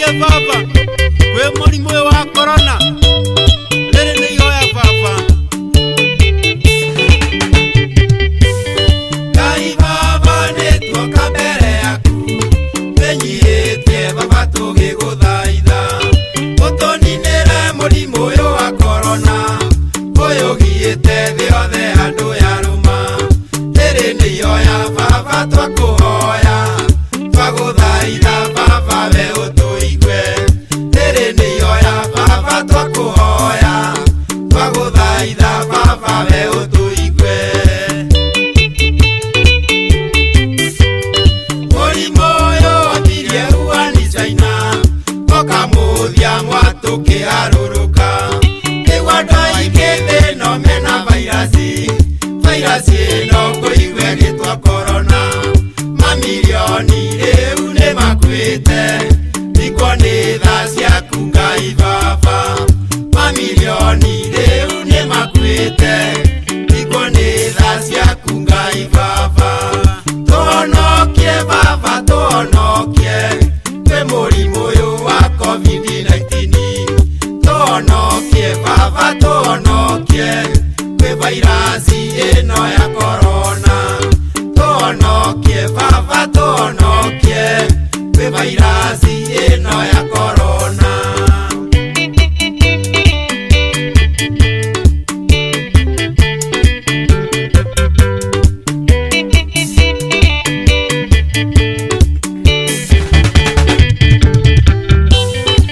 Tuteithie baba kwĩ mũrimũ ũyũ wa corona. Rĩrĩ nĩ ihoya baba. Ngai baba nĩtuoka mbere yaku, twĩnyihĩtie baba tũgĩgũthaitha, ũtũninĩre mũrimũ ũyũ wa corona, ũyũgiĩte thĩ yothe andũ yarũma. Rĩrĩ nĩ ihoya baba twakũhoya, twagũthaitha baba we ũtũigue. Rĩrĩ nĩ ihoya baba twakũhoya, twagũthaitha baba we ũtũigue. Mũrimũ ũyũ wambirie Wuhan China, ũkamũthia mwatũkĩharũrũka. Rĩu andũ aingĩ thĩ ĩno mena vairasi, vairasi ĩno ngũigue ĩgĩtwo corona. Mamirioni rĩu nĩ makuĩte, thikwo nĩ tha ciaku Ngai baba. Mamirioni rĩu nĩ makuĩte, thikwo nĩ tha ciaku Ngai baba. Tũhonokie baba, tũhonokie kwĩ mũrimũ ũyũ wa COVID-19. Tũhonokie baba, tũhonokie kwĩ vairasi ĩno ya corona. Tũhonokie baba, tũhonokie kwĩ vairasi ĩno ya corona.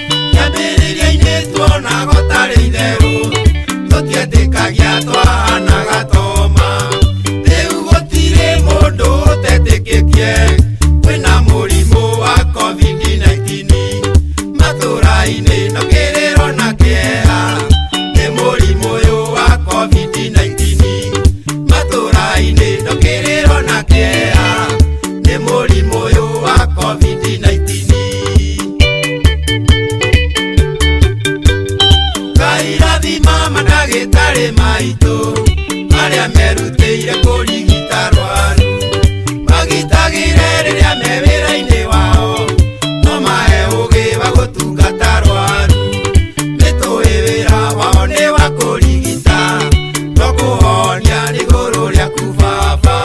Kĩambĩrĩria-inĩ tuonaga ũtarĩ itherũ, tũtietĩkagia twahanaga toma. Rĩu gũtirĩ mũndũ ũtetĩkĩtie kwĩna mũrimũ wa COVID-19. Matũũra-inĩ no kĩrĩro na kĩeha nĩ mũrimũ ũyũ wa COVID-19. Matũũra-inĩ no kĩrĩro na kĩeha nĩ mũrimũ ũyũ wa COVID-19. Ngai rathima mandagĩtarĩ maitũ arĩa merutĩire kũrigita arwaru, magitagĩre rĩrĩa me wĩra-inĩ wao, no mahe ũgĩ wa gũtungata arwaru. Nĩtũĩ wĩra wao nĩ wa kũrigita, no kũhonia nĩ igũrũ rĩaku baba.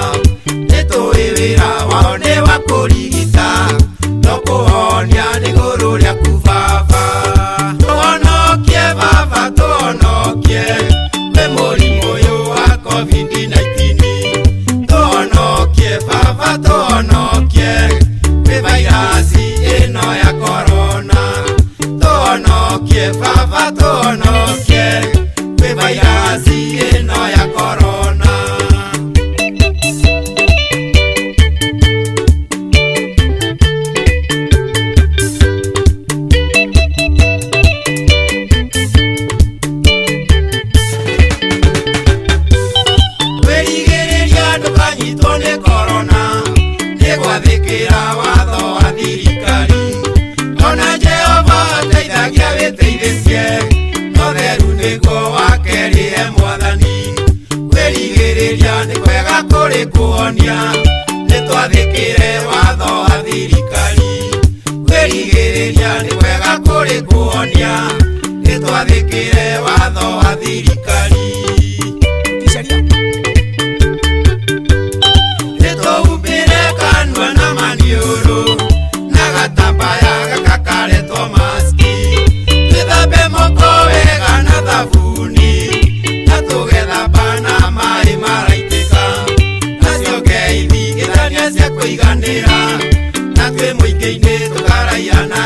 Nĩtũĩ wĩra wao nĩ wa kũrigita, no kũhonia nĩ igũrũ rĩaku baba. Tũhonokie baba, tũhonokie kwĩ mũrimũ ũyũ wa COVID-19. Tũhonokie baba, tũhonokie kwĩ vairasi ĩno ya corona. Tũhonokie baba, tũhonokie kwĩ vairasi ĩno ya corona. Kwĩrigĩrĩria ndũkanyitwo nĩ corona, nĩ gwathĩkĩra watho wa thirikari. Ona Jehova ateithagia wĩteithĩtie, no theru nĩguo wa kerĩ he Mwathani. Kwĩrigĩrĩria nĩ kwega kũrĩ kuonia, nĩ twathĩkĩre watho wa thirikari. Kwĩrigĩrĩria nĩ kwega kũrĩ kuonia, nĩ twathĩkĩre watho wa thirikari. Nĩtũhumbĩre kanua na maniũrũ na gatambaya gaka karetwo maski. Twĩthambe moko wega na thabuni, na tũgethamba na maĩ maraitĩka. Nacio ngeithi ithania cia kũiganĩra, na twĩ mũingĩ-inĩ tũkaraia na